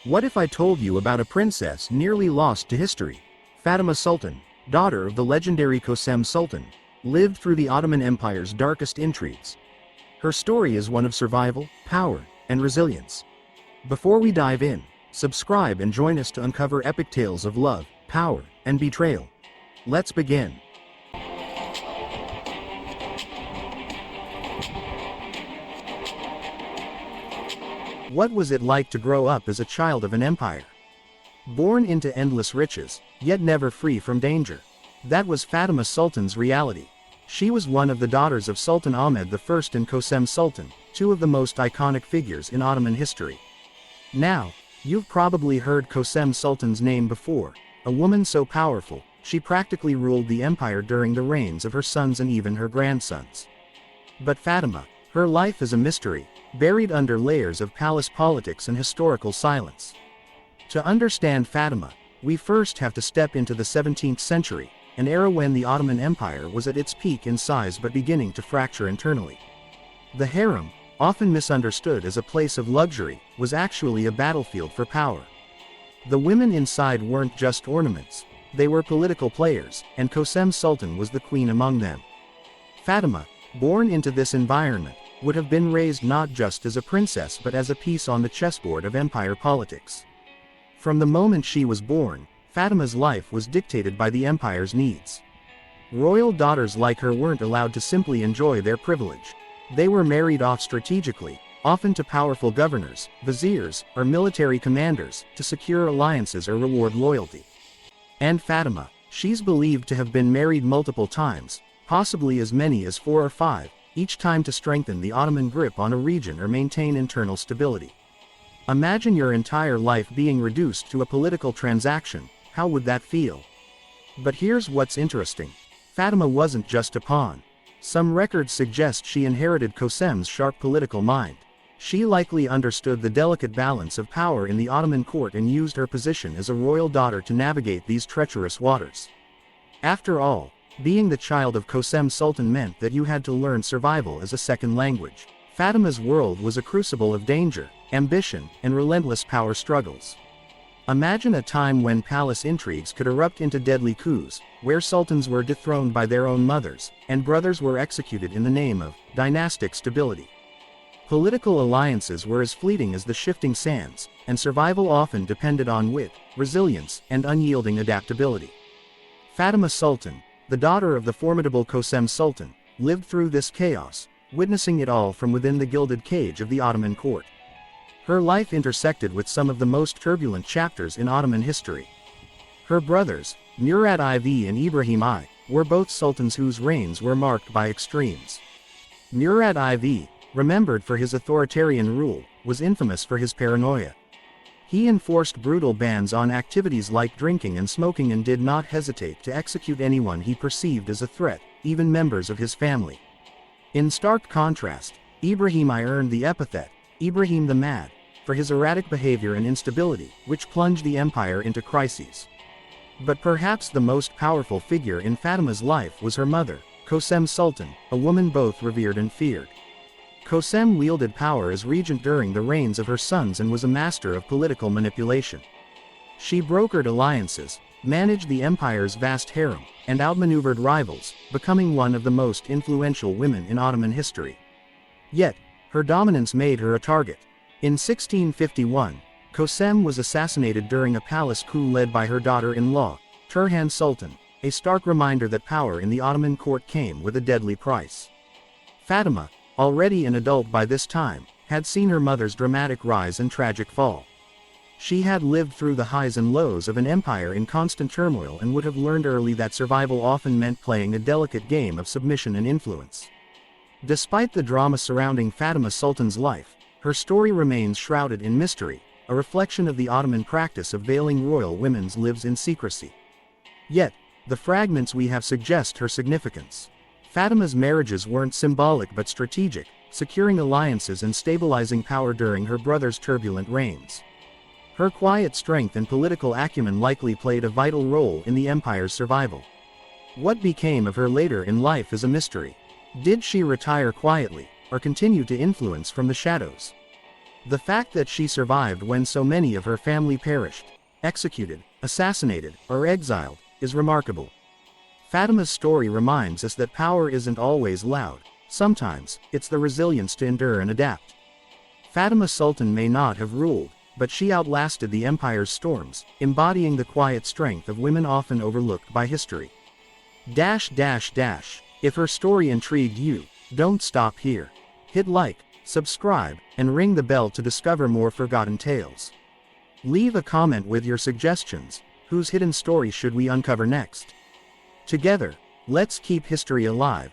What if I told you about a princess nearly lost to history? Fatima Sultan, daughter of the legendary Kösem Sultan, lived through the Ottoman Empire's darkest intrigues. Her story is one of survival, power, and resilience. Before we dive in, subscribe and join us to uncover epic tales of love, power, and betrayal. Let's begin. What was it like to grow up as a child of an empire? Born into endless riches, yet never free from danger. That was Fatima Sultan's reality. She was one of the daughters of Sultan Ahmed I and Kosem Sultan, two of the most iconic figures in Ottoman history. Now, you've probably heard Kosem Sultan's name before, a woman so powerful, she practically ruled the empire during the reigns of her sons and even her grandsons. But Fatima, her life is a mystery, buried under layers of palace politics and historical silence. To understand Fatima, we first have to step into the 17th century, an era when the Ottoman Empire was at its peak in size but beginning to fracture internally. The harem, often misunderstood as a place of luxury, was actually a battlefield for power. The women inside weren't just ornaments, they were political players, and Kosem Sultan was the queen among them. Fatima, born into this environment, would have been raised not just as a princess but as a piece on the chessboard of empire politics. From the moment she was born, Fatima's life was dictated by the empire's needs. Royal daughters like her weren't allowed to simply enjoy their privilege. They were married off strategically, often to powerful governors, viziers, or military commanders, to secure alliances or reward loyalty. And Fatima, she's believed to have been married multiple times, possibly as many as 4 or 5, each time to strengthen the Ottoman grip on a region or maintain internal stability. Imagine your entire life being reduced to a political transaction. How would that feel? But here's what's interesting. Fatima wasn't just a pawn. Some records suggest she inherited Kosem's sharp political mind. She likely understood the delicate balance of power in the Ottoman court and used her position as a royal daughter to navigate these treacherous waters. After all, being the child of Kosem Sultan meant that you had to learn survival as a second language. Fatima's world was a crucible of danger, ambition, and relentless power struggles. Imagine a time when palace intrigues could erupt into deadly coups, where sultans were dethroned by their own mothers, and brothers were executed in the name of dynastic stability. Political alliances were as fleeting as the shifting sands, and survival often depended on wit, resilience, and unyielding adaptability. Fatima Sultan, the daughter of the formidable Kosem Sultan, lived through this chaos, witnessing it all from within the gilded cage of the Ottoman court. Her life intersected with some of the most turbulent chapters in Ottoman history. Her brothers, Murad IV and Ibrahim I, were both sultans whose reigns were marked by extremes. Murad IV, remembered for his authoritarian rule, was infamous for his paranoia. He enforced brutal bans on activities like drinking and smoking and did not hesitate to execute anyone he perceived as a threat, even members of his family. In stark contrast, Ibrahim I earned the epithet, Ibrahim the Mad, for his erratic behavior and instability, which plunged the empire into crises. But perhaps the most powerful figure in Fatima's life was her mother, Kosem Sultan, a woman both revered and feared. Kosem wielded power as regent during the reigns of her sons and was a master of political manipulation. She brokered alliances, managed the empire's vast harem, and outmaneuvered rivals, becoming one of the most influential women in Ottoman history. Yet, her dominance made her a target. In 1651, Kosem was assassinated during a palace coup led by her daughter-in-law, Turhan Sultan, a stark reminder that power in the Ottoman court came with a deadly price. Fatima, already an adult by this time, had seen her mother's dramatic rise and tragic fall. She had lived through the highs and lows of an empire in constant turmoil and would have learned early that survival often meant playing a delicate game of submission and influence. Despite the drama surrounding Fatima Sultan's life, her story remains shrouded in mystery, a reflection of the Ottoman practice of veiling royal women's lives in secrecy. Yet, the fragments we have suggest her significance. Fatima's marriages weren't symbolic but strategic, securing alliances and stabilizing power during her brother's turbulent reigns. Her quiet strength and political acumen likely played a vital role in the empire's survival. What became of her later in life is a mystery. Did she retire quietly, or continue to influence from the shadows? The fact that she survived when so many of her family perished, executed, assassinated, or exiled, is remarkable. Fatima's story reminds us that power isn't always loud. Sometimes, it's the resilience to endure and adapt. Fatima Sultan may not have ruled, but she outlasted the empire's storms, embodying the quiet strength of women often overlooked by history. If her story intrigued you, don't stop here. Hit like, subscribe, and ring the bell to discover more forgotten tales. Leave a comment with your suggestions. Whose hidden story should we uncover next? Together, let's keep history alive,